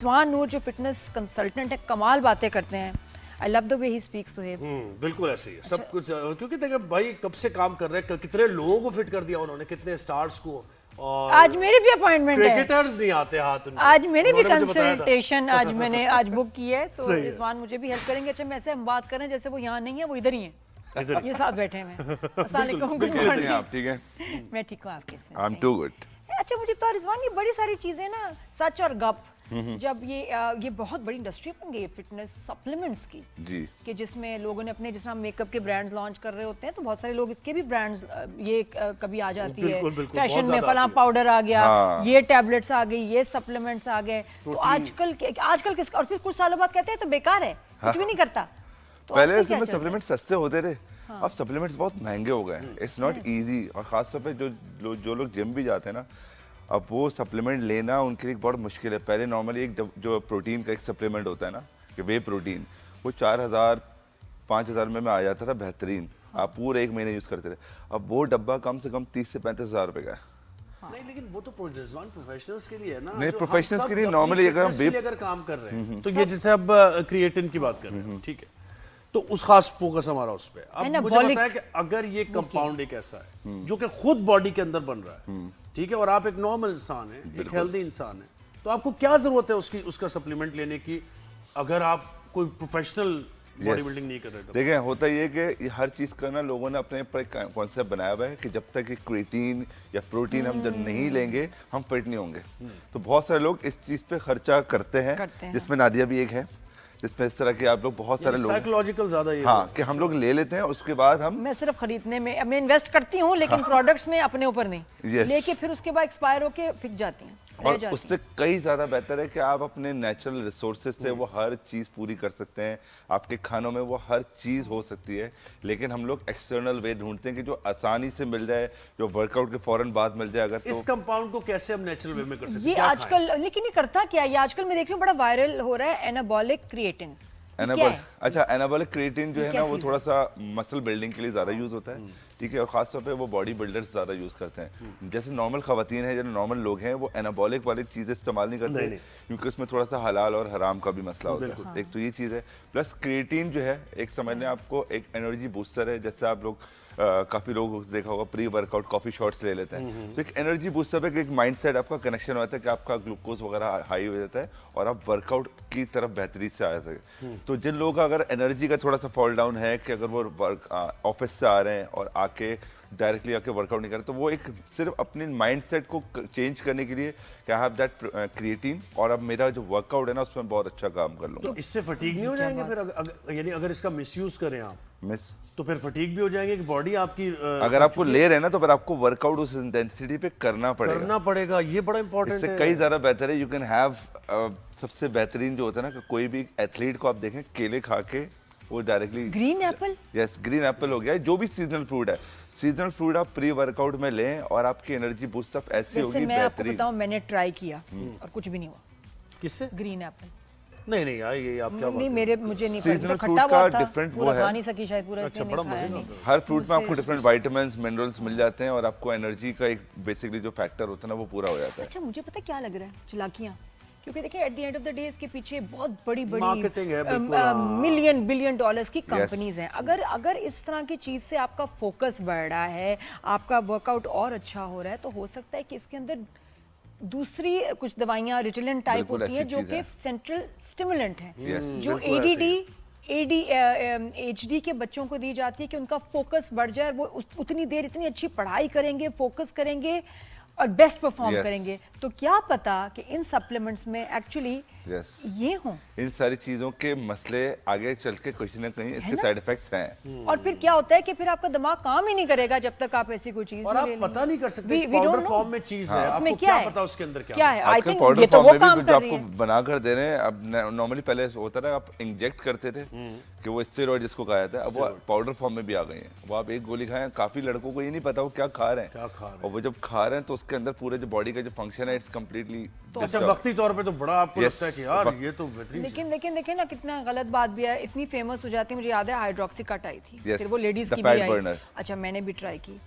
रिजवान नूर जो fitness consultant है, कमाल बातें करते हैं। I love the way he speaks. Suhaib बिल्कुल ऐसे ही है सब कुछ, क्योंकि देखिए भाई कब से काम कर रहे हैं, कितने लोगों को फिट कर दिया उन्होंने, कितने स्टार्स को। और आज मेरी भी अपॉइंटमेंट है, क्रिकेटर्स नहीं आते हाथ उनके। आज मैंने भी उन्होंने मुझे बताया था। कंसल्टेशन आज मैंने बुक की है, तो सही है। रिजवान मुझे भी हेल्प करेंगे। अच्छा, वैसे हम बात करें जैसे वो यहाँ नहीं है, वो इधर ही है, इधर ये साथ बैठे हैं। अस्सलाम वालेकुम, गुड कैसे हैं मॉर्निंग। आप? ठीक है, मैं ठीक हूँ, आप कैसे हैं? I am too good. अच्छा, मुझे तो रिजवान ये बड़ी सारी चीजें ना, सच और गप, जब ये बहुत बड़ी इंडस्ट्री बन गई है फिटनेस सप्लीमेंट्स की जी, कि जिसमें लोगों ने अपने, जिस तरह मेकअप के ब्रांड्स लॉन्च कर रहे होते हैं, तो बहुत सारे लोग इसके भी ब्रांड्स ये कभी आ जाती है बिल्कुल, बिल्कुल, बहुत फैशन में, ज्यादा फलां आती है। पाउडर आ गया, हाँ। ये टैबलेट्स आ गई, ये सप्लीमेंट्स आ गए। तो आजकल किस, और फिर कुछ सालों बाद कहते हैं तो बेकार है, कुछ भी नहीं करता। तो पहले आजकल क्या इसमें चल रहा है? सप्लीमेंट सस्ते होते थे, अब सप्लीमेंट्स बहुत महंगे हो गए हैं। इट्स नॉट इजी, और खासतौर पे जो लोग जिम भी जाते हैं ना, अब वो सप्लीमेंट लेना उनके लिए बहुत मुश्किल है। पहले नॉर्मली जो प्रोटीन का एक सप्लीमेंट होता है ना, कि वे प्रोटीन, वो 4,000 5,000 में आ जाता था बेहतरीन, आप पूरे एक महीने यूज करते थे। अब वो डब्बा कम से कम 30 से 35,000 रुपए का है। नहीं, लेकिन वो तो रिजवान प्रोफेशनल्स के लिए है ना। नहीं, जो हम प्रोफेशनल्स सब के लिए अपनी normally अगर हम fitness के लिए अगर काम कर रहे हैं, तो ये जैसे अब क्रिएटिन की बात कर रहे हैं, ठीक है, तो उस खास फोकस हमारा उस पे। अब मुझे Anabolic बताया कि अगर ये कंपाउंड एक ऐसा है जो कि खुद बॉडी के अंदर बन रहा है, ठीक है, और आप एक नॉर्मल इंसान है, एक हेल्दी इंसान है, तो आपको क्या जरूरत है उसका सप्लीमेंट लेने की, अगर आप कोई प्रोफेशनल बॉडी बिल्डिंग नहीं कर रहे तो? देखिए, होता ये है कि ये हर चीज़ का ना लोगों ने अपने ऊपर एक कॉन्सेप्ट बनाया हुआ है कि जब तक ये क्रिएटिन या प्रोटीन हम जब नहीं लेंगे हम फिट नहीं होंगे। तो बहुत सारे लोग इस चीज़ पे खर्चा करते हैं, जिसमें नादिया भी एक है, जिसमें इस तरह के आप लोग बहुत सारे लोग, साइकोलॉजिकल ज्यादा ये हाँ, कि हम लोग ले लेते हैं, उसके बाद हम मैं सिर्फ खरीदने में, मैं इन्वेस्ट करती हूँ, लेकिन प्रोडक्ट्स में अपने ऊपर नहीं, Yes. लेके फिर उसके बाद एक्सपायर होके फिक जाती हैं, रह और जाती उससे कई ज़्यादा बेहतर है कि आप अपने नेचुरल रिसोर्सेज से वो हर चीज़ पूरी कर सकते हैं। आपके खानों में वो हर चीज़ हो सकती है, लेकिन हम लोग एक्सटर्नल वे ढूंढते हैं कि जो आसानी से मिल जाए, जो वर्कआउट के फौरन बाद मिल जाए। अगर इस तो कंपाउंड को कैसे हम नेचुरल वे में कर सकते हैं? ये क्या आजकल, लेकिन ये करता क्या है? ये आजकल मैं देख रही हूँ बड़ा वायरल हो रहा है, एनाबॉलिक क्रिएटिन। अच्छा, एनाबॉलिक क्रिएटिन जो है क्या ना, वो चीज़ थोड़ा सा मसल बिल्डिंग के लिए ज़्यादा यूज़ होता है, ठीक है, और खासतौर पे वो बॉडी बिल्डर्स ज़्यादा यूज़ करते हैं। जैसे नॉर्मल खवातीन है, जो नॉर्मल लोग हैं, वो एनाबॉलिक वाली चीज़ें इस्तेमाल नहीं करते, क्योंकि उसमें थोड़ा सा हलाल और हराम का भी मसला होता है। एक तो ये चीज़ है, प्लस क्रिएटिन जो है एक समझ लें आपको एक एनर्जी बूस्टर है। जैसे आप लोग काफ़ी लोग देखा होगा प्री वर्कआउट कॉफ़ी शॉट्स ले लेते हैं, तो एक एनर्जी बूस्टर है कि एक माइंडसेट आपका कनेक्शन होता है कि आपका ग्लूकोज वगैरह हाई हो जाता है और आप वर्कआउट की तरफ बेहतरी से आ सके। तो जिन लोगों का अगर एनर्जी का थोड़ा सा फॉल डाउन है, कि अगर वो ऑफिस से आ रहे हैं और आके डायरेक्टली आके वर्कआउट नहीं कर रहे, तो वो एक सिर्फ अपने माइंडसेट को चेंज करने के लिए कि आई हैव दैट क्रिएटिन, और अब मेरा जो वर्कआउट है ना उसमें बहुत अच्छा काम कर लूँगा। तो इससे फटीग नहीं हो जाएंगे फिर? यानी अगर इसका मिसयूज करें आप, मिस तो फिर फटीग भी हो जाएंगे कि बॉडी आपकी अगर आपको ले रहे हैं ना, तो फिर आपको वर्कआउट उस इंटेंसिटी पे करना पड़ेगा। ये बड़ा इंपॉर्टेंट इससे है। कई ज़्यादा बेहतर है। यू कैन हैव सबसे बेहतरीन जो होता है ना, कि कोई भी एथलीट को आप देखें केले खा के वो directly, green Apple, yes, green Apple हो गया, जो भी सीजनल फ्रूट है, सीजनल फ्रूट आप प्री वर्कआउट में लें और आपकी एनर्जी बूस्ट अप ऐसी जैसे होगी मैं आपको बेहतरीन। बताऊं, मैंने ट्राई किया और कुछ भी नहीं हुआ। किससे? ग्रीन एप्पल नहीं यार, ये आप क्या नहीं, मेरे मुझे नहीं Seasonal पसंद, तो fruit खट्टा का बहुत था, different वो पूरा है। खा नहीं सकी शायद पूरा, अच्छा, इसलिए बड़ा नहीं खाया मजेदार नहीं। हर फ्रूट में आपको डिफरेंट विटामिन्स मिनरल्स मिल जाते हैं और आपको एनर्जी का एक बेसिकली जो फैक्टर होता है ना, वो पूरा हो जाता है। अच्छा, मुझे पता क्या लग रहा है, चलाकियां, क्योंकि देखिए at the end of the day इसके पीछे बहुत बड़ी Marketing है, बिल्कुल, हाँ। मिलियन बिलियन डॉलर्स की कंपनीज हैं। अगर इस तरह की चीज से आपका फोकस बढ़ रहा है, आपका वर्कआउट और अच्छा हो रहा है, तो हो सकता है कि इसके अंदर दूसरी कुछ दवाइयां रिटिलेंट टाइप बिल्कुल होती हैं ऐसी जो चीज़ कि है। सेंट्रल स्टिमुलेंट है, Yes, जो बिल्कुल ऐसे ही ADHD के बच्चों को दी जाती है कि उनका फोकस बढ़ जाए, वो उतनी देर इतनी अच्छी पढ़ाई करेंगे, फोकस करेंगे और बेस्ट परफॉर्म Yes. करेंगे। तो क्या पता कि इन सप्लीमेंट्स में एक्चुअली यस, ये हों, इन सारी चीजों के मसले आगे चल के कुछ ना कहीं इसके साइड इफेक्ट्स हैं। और फिर क्या होता है कि फिर आपका दिमाग काम ही नहीं करेगा जब तक आप ऐसी कोई चीज और नहीं आप ले पता लेंगे। नहीं कर सकते, We don't powder know। Form में चीज है, इसमें आपको क्या क्या है? पता उसके अंदर क्या है? आई आजकल थिंक पाउडर ये तो फॉर्म वो में भी काम जो कर रही आपको है। बना कर दे रहे हैं, अब नॉर्मली पहले होता था आप इंजेक्ट करते थे कि वो स्टेरॉइड जिसको कहा जाता है, अब वो पाउडर फॉर्म में भी आ गई है। वो आप एक गोली खाएं, काफी लड़कों को ये नहीं पता वो क्या खा रहे हैं, और वो जब खा रहे हैं तो उसके अंदर पूरे जो बॉडी का जो फंक्शन है इट्स कम्प्लीटली। अच्छा, वक्ती तौर पे तो बड़ा आपको लगता है कि यार ये तो बेहतरीन चीज़ लेकिन लेकिन देखें ना, कितना गलत बात भी है। इतनी फेमस हो जाती है, मुझे याद है हाइड्रोक्सी कट आई थी, Yes, फिर वो लेडीज the की fat भी आई। burner। अच्छा, मैंने भी ट्राई की,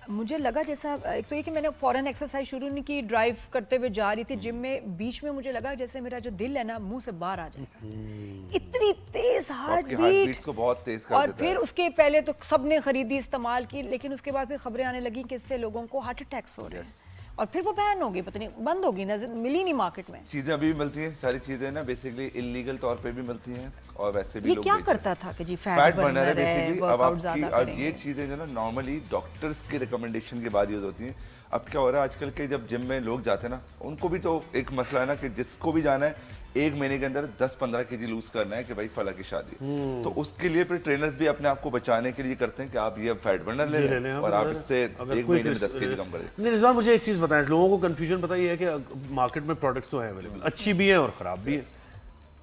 मुझे लगा जैसा एक तो ये कि मैंने फॉरेन एक्सरसाइज शुरू नहीं की, ड्राइव करते हुए जा रही थी जिम में, बीच में मुझे लगा जैसे मेरा जो दिल है ना मुंह से बाहर आ जाएगा, इतनी तेज हार्ट आपकी हार्ट बीट। बीट्स को बहुत तेज कर और देता फिर है। उसके पहले तो सबने खरीदी, इस्तेमाल की, लेकिन उसके बाद फिर खबरें आने लगी कि इससे लोगों को हार्ट अटैक्स हो रहे हैं, और फिर वो बैन हो गई, पता नहीं बंद होगी, नजर मिली नहीं मार्केट में। चीजें अभी भी मिलती हैं, सारी चीजें ना बेसिकली इलीगल तौर पे भी मिलती हैं और वैसे भी ये लोग क्या बेचते हैं। करता था कि जी फैट फैट बर्नर है बर्नर है, बेसिकली। अब वर्कआउट आपकी ज्यादा अब करेंगे। ये चीजें जो ना नॉर्मली डॉक्टर्स के रिकमेंडेशन के बाद यूज होती हैं। अब क्या हो रहा है आजकल के जब जिम में लोग जाते हैं ना, उनको भी तो एक मसला है ना कि जिसको भी जाना है 1 महीने के अंदर 10-15 केजी लूज करना है कि भाई फला की शादी है। तो उसके लिए फिर ट्रेनर्स भी अपने आप को बचाने के लिए करते हैं कि आप ये फैट बर्नर ले लें और आप इससे 1 महीने में 10 केजी कम कर दें। नहीं रिजवान, मुझे एक चीज बताएं, लोगों को कंफ्यूजन पता ही है कि मार्केट में प्रोडक्ट्स तो हैं अवेलेबल, अच्छी भी हैं और खराब भी हैं।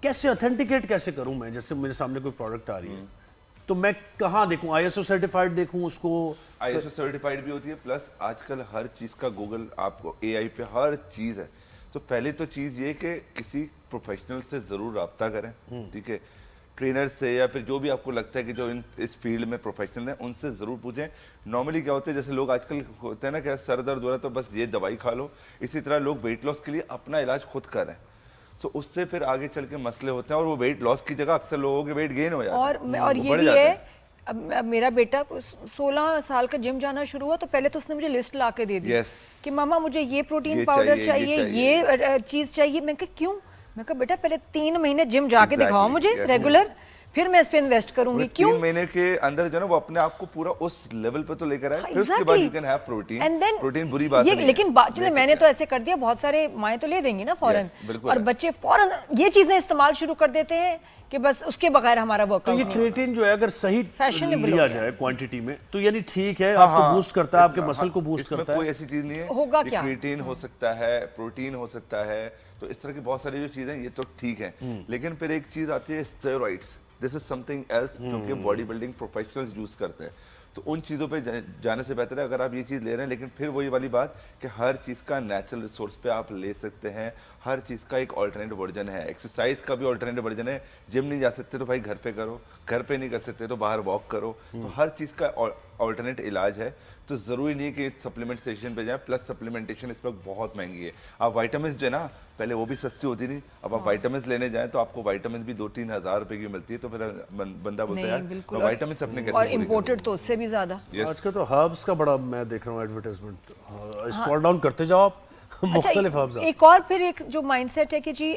कैसे ऑथेंटिकेट कैसे करूं मैं? जैसे मेरे सामने कोई प्रोडक्ट आ रही है तो मैं कहाँ देखूं? ISO सर्टिफाइड देखूं उसको? ISO सर्टिफाइड भी होती है, प्लस आजकल हर चीज का गूगल आपको AI पे हर चीज है। तो पहले तो चीज ये कि किसी प्रोफेशनल से जरूर रब्ता करें, ठीक है, ट्रेनर से या फिर जो भी आपको लगता है कि जो इस फील्ड में प्रोफेशनल है उनसे जरूर पूछें। नॉर्मली क्या होता है, जैसे लोग आजकल होते हैं ना कि सर दर्द हो रहा है तो बस ये दवाई खा लो, इसी तरह लोग वेट लॉस के लिए अपना इलाज खुद करें, तो उससे फिर आगे चल के मसले होते हैं और वो वेट लॉस की जगह अक्सर लोगों के वेट गेन हो जाता है और वो ये बढ़ भी जाता है, अब मेरा बेटा 16 साल का जिम जाना शुरू हुआ तो पहले तो उसने मुझे लिस्ट ला के दे दी Yes. कि मामा मुझे ये प्रोटीन ये पाउडर चाहिए, चाहिए, ये चीज चाहिए। मैं कहा क्यों? मैं कहा बेटा पहले 3 महीने जिम जाके Exactly, दिखाओ मुझे yes. रेगुलर, फिर मैं इस पे इन्वेस्ट करूंगी। मतलब क्यों? 3 महीने के अंदर जो है ना वो अपने आप को पूरा उस लेवल पे तो लेकर आए, फिर उसके बाद Exactly. You can have protein. And then protein बुरी बात ये नहीं लेकिन है, चले ले मैंने सकते तो हैं। ऐसे कर दिया, बहुत सारे माएँ तो ले देंगी ना फौरन, Yes, बिल्कुल और है। बच्चे फौरन ये चीजें इस्तेमाल शुरू कर देते हैं कि बस उसके बगैर हमारा तो वर्कआउट ये नहीं होगा। क्रिएटिन जो है अगर सही Fashionable लिया हो गया। जाए क्वांटिटी में तो यानी ठीक है, हाँ, आपको हाँ, बूस्ट करता है, आपके इसमें- मसल को बूस्ट इसमें करता है। कोई ऐसी चीज नहीं है। होगा ये क्या? क्रिएटिन हो सकता है, प्रोटीन हो सकता है, तो इस तरह की बहुत सारी जो चीजें ये तो ठीक है, लेकिन फिर एक चीज आती है steroids. This is something else जो कि बॉडी बिल्डिंग प्रोफेशनल्स यूज करते हैं। तो उन चीज़ों पे जाने से बेहतर है अगर आप ये चीज़ ले रहे हैं, लेकिन फिर वही वाली बात कि हर चीज़ का नेचुरल रिसोर्स पे आप ले सकते हैं, हर चीज़ का एक ऑल्टरनेटिव वर्जन है, एक्सरसाइज का भी ऑल्टरनेटिव वर्जन है। जिम नहीं जा सकते तो भाई घर पे करो, घर पे नहीं कर सकते तो बाहर वॉक करो, तो हर चीज़ का ऑल्टरनेट इलाज है। तो ज़रूरी नहीं कि सप्लीमेंट सेशन पे जाएं, प्लस सप्लीमेंटेशन इस वक्त बहुत महंगी है। आप वाइटामिन जो है ना, पहले वो भी सस्ती होती थी, अब आप वाइटामिन लेने जाएं तो आपको वाइटामिन भी 2-3 हज़ार रुपए की मिलती है, तो फिर बंदा बोलता है नहीं बिल्कुल, यार वाइटामिन अपने कैसे और पूरी इम्पोर्टेड तो उससे भी ज्यादा। करूं? Yes. आजकल तो हर्ब्स का बड़ा मैं देख रहा हूँ एडवर्टाइजमेंट, स्क्रॉल डाउन करते जाओ आप, मुख्तलिफ हर्ब्स अच्छा, एक और फिर एक जो माइंडसेट है कि जी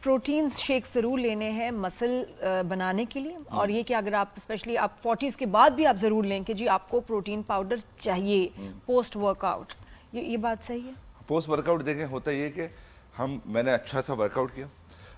प्रोटीन शेक ज़रूर लेने हैं मसल बनाने के लिए, और ये कि अगर आप स्पेशली आप 40s के बाद भी आप ज़रूर लें कि जी आपको प्रोटीन पाउडर चाहिए पोस्ट वर्कआउट, ये बात सही है? पोस्ट वर्कआउट देखें, होता ये कि मैंने अच्छा सा वर्कआउट किया,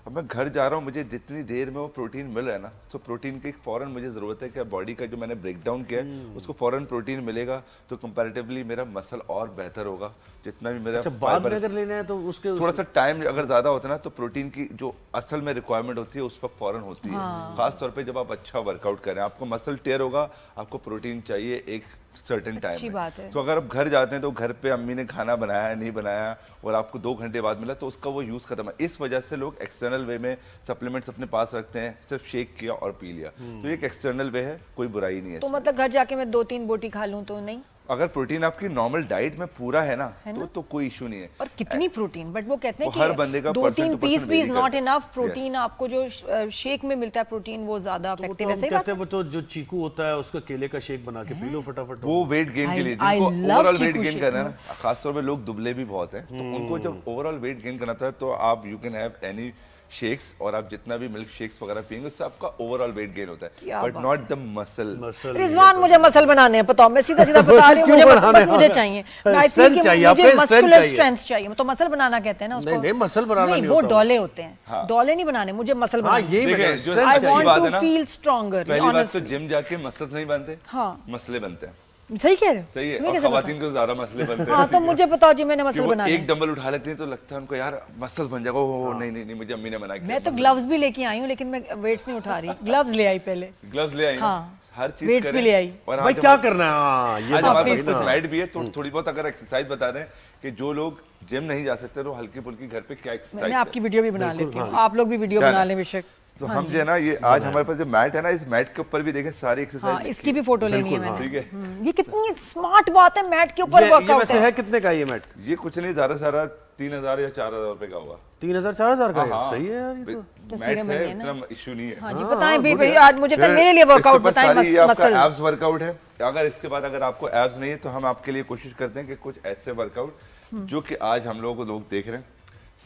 अब मैं घर जा रहा हूँ, मुझे जितनी देर में वो प्रोटीन मिल रहा है ना, तो प्रोटीन की फ़ौरन मुझे ज़रूरत है कि बॉडी का जो मैंने ब्रेक डाउन किया है उसको फ़ौरन प्रोटीन मिलेगा, तो कंपैरेटिवली मेरा मसल और बेहतर होगा। जितना भी मेरा अच्छा, बाद में अगर लेना है तो उसके थोड़ा सा टाइम अगर ज़्यादा होता है ना, तो प्रोटीन की जो असल में रिक्वायरमेंट होती है उस वक्त फ़ौरन होती है। खास तौर पे जब आप अच्छा वर्कआउट करें, आपको मसल टेयर होगा, आपको प्रोटीन चाहिए एक सर्टेन अच्छी टाइम बात है। तो अगर आप घर जाते हैं तो घर पे अम्मी ने खाना बनाया नहीं बनाया और आपको 2 घंटे बाद मिला, तो उसका वो यूज खत्म है। इस वजह से लोग एक्सटर्नल वे में सप्लीमेंट्स अपने पास रखते हैं, सिर्फ शेक किया और पी लिया, तो ये एक एक्सटर्नल वे है, कोई बुराई नहीं है तो इसमें। मतलब घर जाके मैं 2-3 बोटी खा लूं तो नहीं? अगर प्रोटीन आपकी नॉर्मल डाइट में पूरा है ना, तो कोई इशू नहीं है। और कितनी प्रोटीन, बट वो कहते हैं वो हर बंदे का कि 2-3 person to पीस person भी इज vary नॉट करता है। Enough protein. आपको जो शेक में मिलता है प्रोटीन वो ज्यादा वो तो इफेक्टिव हम है, सही कहते बात? हैं वो तो जो चीकू होता है उसका केले का शेक बना के पी लो फटाफट। वो वेट गेन के लिए, I जिनको love ओवरऑल वेट चीकू गेन शेक। करना है ना, खासतौर पे लोग दुबले भी बहुत हैं, तो उनको जब ओवरऑल वेट गेन करना है तो आप you can have any shakes, और आप जितना भी मिल्क शेक्स वगैरह पियेंगे उससे आपका ओवरऑल वेट गेन होता है, क्या बट बात नॉट द मसल। रिजवान मुझे मसल बनाने हैं, बताओ, मैं सीधा सीधा बता रही हूँ, मुझे बस मुझे चाहिए Strength चाहिए, आपको strength मस्कुलर चाहिए। स्ट्रेंथ चाहिए। तो मसल बनाना कहते हैं ना उसको? नहीं, मसल बनाना नहीं वो होता। डोले होते हैं, डोले नहीं बनाने, मुझे मसल हाँ, बनाने। यही देखिए, मैंने जो strength आई अच्छी बात वांट है टू ना, फील स्ट्रॉन्गर पहली बात तो ऑनेस्टली। जिम जाके मसल्स नहीं बनते, हाँ। मसले बनते हैं। सही कह रहे हो? सही है, तुम्हें और कैसे पता? खवातीन को ज्यादा मसले बनते हैं। हाँ, तो मुझे बताओ जी, मैंने कि मसल वो बनाने एक डंबल उठा लेती हैं तो लगता है उनको यार मसल्स बन जाएगा, ओह नहीं नहीं नहीं, मुझे अम्मी ने मना किया। मैं तो ग्लव्स भी लेके आई हूँ, लेकिन मैं वेट्स नहीं उठा रही। ग्लव्स ले आई पहले, ग्लव्स ले आई ना, हाँ। हर चीज वेट्स भी ले आई। और भाई आज क्या हम- करना है? हाँ, ये आज बात हमारे है पास ना। कुछ लाइट भी है, तो थोड़ी बहुत अगर एक्सरसाइज बता दें कि जो लोग जिम नहीं जा सकते तो हल्की फुल्की घर पे क्या मैं एक्सरसाइज आपकी वीडियो भी बना लेती हूँ, हाँ। आप लोग भी वीडियो क्या बना है? लें बेशक। तो हम जो है ना ये आज हमारे पास जो मैट है ना, इस मैट के ऊपर भी देखें सारी हाँ, एक्सरसाइज इसकी भी फोटो लेनी है मैंने। ठीक है। ये कितनी स्मार्ट बात है, मैट के ऊपर ये वर्कआउट वैसे है। है कितने का ये मैट? ये कुछ नहीं, ज्यादा से ज्यादा 3000 या 4000 रुपए का होगा। 3000-4000 का है? हाँ, सही है यार ये तो। मैट है, इतना इशू नहीं है। हाँ जी, बताएं भाई आज मुझे कल मेरे लिए वर्कआउट बताएं। मसल एब्स वर्कआउट है। अगर इसके बाद अगर आपको एब्स नहीं है तो हम आपके लिए कोशिश करते हैं कि कुछ ऐसे वर्कआउट जो कि आज हम लोगों को लोग देख रहे हैं,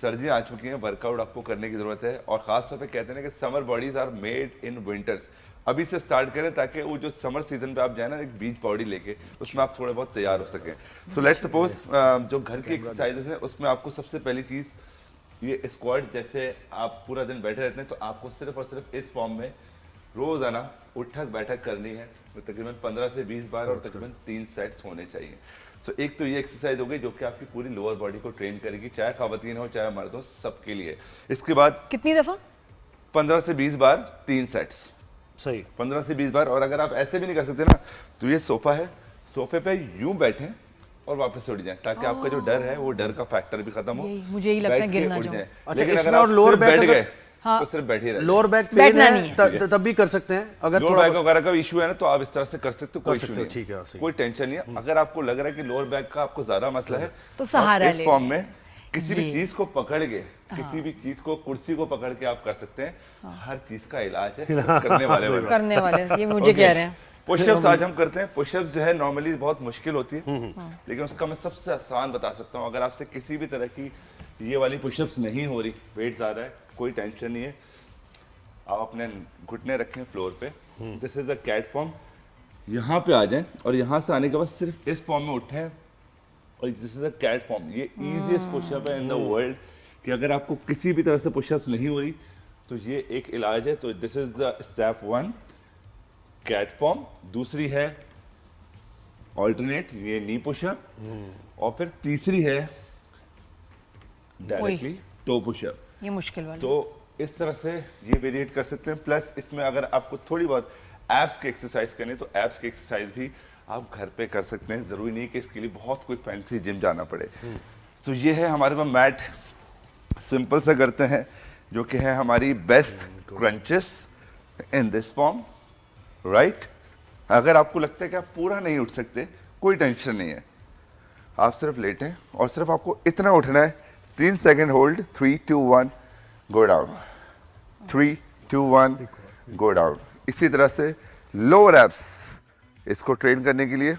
सर्दियां आ चुकी हैं, वर्कआउट आपको करने की जरूरत है। और खास तौर पे कहते हैं कि summer bodies are made in winters. अभी से स्टार्ट करें ताकि वो जो समर सीजन पे आप जाए ना एक बीच बॉडी लेके, उसमें आप थोड़े बहुत तैयार हो सकें। सो लेट्स सपोज जो घर की एक्सरसाइजेस हैं उसमें आपको सबसे पहली चीज ये स्क्वाट, जैसे आप पूरा दिन बैठे रहते हैं तो आपको सिर्फ और सिर्फ इस फॉर्म में रोजाना उठक बैठक करनी है, तकरीबन 15 से 20 बार और तकरीबन 3 सेट्स होने चाहिए। सो एक तो ये एक्सरसाइज हो गई जो कि आपकी पूरी लोअर बॉडी को ट्रेन करेगी, चाहे खवातीन हो चाहे मर्द हो, सबके लिए। इसके बाद कितनी दफा? 15 से 20 बार 3 सेट्स, सही। 15 से 20 बार। और अगर आप ऐसे भी नहीं कर सकते ना तो ये सोफा है, सोफे पे यूं बैठें और वापस उठ जाएं, ताकि आपका जो डर है वो डर का फैक्टर भी खत्म हो। मुझे यही लगता है बैठ के गिर ना उठ जाऊं। जाएं। अच्छा, लेकिन इसमें अगर आप और लोअर सिर्फ बैक बैठ अगर- गए हाँ। तो सिर्फ बैठे रहे। लोअर बैक पेन बैठना है नहीं है। तब भी कर सकते हैं अगर लोअर थोड़ा बैक वगैरह का इशू है ना तो आप इस तरह से कर सकते हो, कोई सकते इशू हो, नहीं ठीक है, है, सही। कोई टेंशन नहीं है। अगर आपको लग रहा है कि लोअर बैक का आपको ज्यादा मसला है तो सहारा आप इस ले फॉर्म लें। में किसी भी चीज को पकड़ के, किसी भी चीज को, कुर्सी को पकड़ के आप कर सकते हैं। हर चीज का इलाज है, करने वाले बनो। करने वाले ये मुझे कह रहे हैं। पुशअप्स आज हम करते हैं। पुशअप्स जो है नॉर्मली बहुत मुश्किल होती है, लेकिन उसका मैं सबसे आसान बता सकता हूँ। अगर आपसे किसी भी तरह की ये वाली पुशअप्स नहीं हो रही, वेट ज्यादा है, कोई टेंशन नहीं है। आप अपने घुटने रखें फ्लोर पे, this is a cat form. यहाँ पे आ जाएं और यहाँ से आने के बाद सिर्फ इस फॉर्म में उठें और this is a cat form. ये इजीएस्ट पुशअप है इन द वर्ल्ड कि अगर आपको किसी भी तरह से पुशअप्स नहीं हो रही तो ये एक इलाज है। तो this is the step 1 cat form. दूसरी है ऑल्टरनेट, ये नी पुशअप। और फिर तीसरी है डायरेक्टली टो पुशअप। ये मुश्किल वाली। तो इस तरह से ये वेरिएट कर सकते हैं। प्लस इसमें अगर आपको थोड़ी बहुत एब्स की एक्सरसाइज करनी है तो एब्स की एक्सरसाइज भी आप घर पे कर सकते हैं, जरूरी नहीं कि इसके लिए बहुत कोई फैंसी जिम जाना पड़े। तो ये है हमारे पास मैट, सिंपल से करते हैं, जो कि है हमारी best crunches in this form, right. अगर आपको लगता है कि आप पूरा नहीं उठ सकते, कोई टेंशन नहीं है, आप सिर्फ लेटें और सिर्फ आपको इतना उठना है। 3 second hold, 3 2 1 go down, 3 2 1 go down. इसी तरह से लोअर एब्स, इसको ट्रेन करने के लिए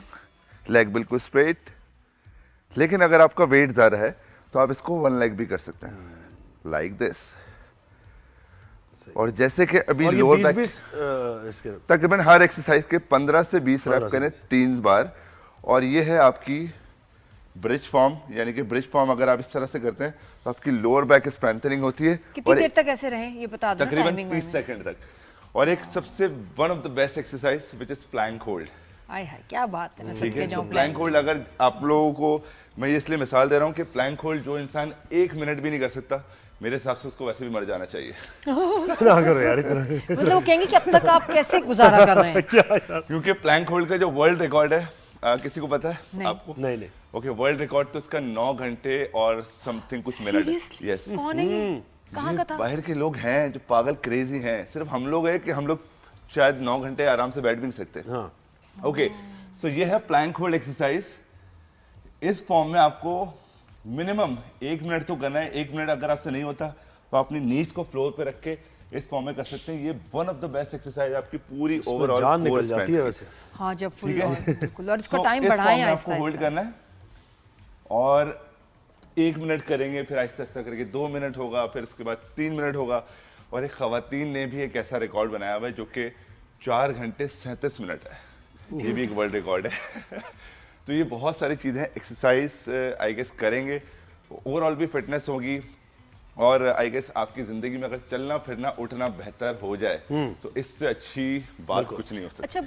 लेग बिल्कुल स्ट्रेट। लेकिन अगर आपका वेट ज्यादा है तो आप इसको 1 लेग भी कर सकते हैं, लाइक दिस। और जैसे कि अभी और ये लोअर 20-20 बैक इसके तकरीबन हर एक्सरसाइज के 15 से 20 रैप 15 से करें 3 बार। और ये है आपकी ब्रिज फॉर्म, यानी कि ब्रिज फॉर्म अगर आप इस तरह से करते हैं तो आपकी लोअर बैक स्ट्रेंथनिंग होती है। कितनी और देर तक ऐसे रहे ये बता दो तकरीबन टाइमिंग 30 सेकंड तक। और एक सबसे one of the best exercise which is plank hold. आय हाय क्या बात है ना, ठीक सबके है, तो जाऊं प्लैंक होल्ड अगर आप लोगों को, मैं ये इसलिए मिसाल दे रहा हूँ कि प्लैंक होल्ड जो इंसान 1 मिनट भी नहीं कर सकता, मेरे हिसाब से उसको वैसे भी मर जाना चाहिए। ना करो यार इतना। मतलब वो कहेंगे कि अब तक आप कैसे गुजारा कर रहे हैं। क्योंकि प्लैंक होल्ड का जो वर्ल्ड रिकॉर्ड है, किसी को पता है? नहीं। आपको? नहीं ओके, वर्ल्ड रिकॉर्ड तो इसका 9 घंटे और समथिंग कुछ मिनट है। Seriously? यस, कौन है ये? कहाँ का था? बाहर के लोग हैं जो पागल क्रेजी हैं। सिर्फ हम लोग हैं कि हम लोग शायद 9 घंटे आराम से बैठ भी नहीं सकते। हाँ, ओके, सो ये है प्लैंक होल्ड एक्सरसाइज। इस फॉर्म में आपको मिनिमम 1 मिनट तो करना है। 1 मिनट अगर आपसे नहीं होता तो अपनी नीज को फ्लोर पे रख के इस फॉर्म में कर सकते हैं। ये one of the best exercise आपकी पूरी इसमें ओवरऑल जान निकल जाती है वैसे। हाँ जब फुल ठीक है। बिल्कुल, और इसको So, टाइम इस बढ़ाएं फॉर्म में आहिस्ता आपको होल्ड आहिस्ता। करना है और 1 मिनट करेंगे, फिर आहिस्ता आहिस्ता करके 2 मिनट होगा, फिर उसके बाद 3 मिनट होगा। और एक खवातीन ने भी एक ऐसा रिकॉर्ड बनाया हुआ है जो कि 4 घंटे 37 मिनट है। ये भी एक वर्ल्ड रिकॉर्ड है। तो ये बहुत सारी चीज़ें एक्सरसाइज आई गेस करेंगे, ओवरऑल भी फिटनेस होगी। और आई गेस आपकी जिंदगी में अगर चलना फिरना उठना बेहतर हो जाए तो इससे अच्छी बात कुछ नहीं हो सकती। अच्छा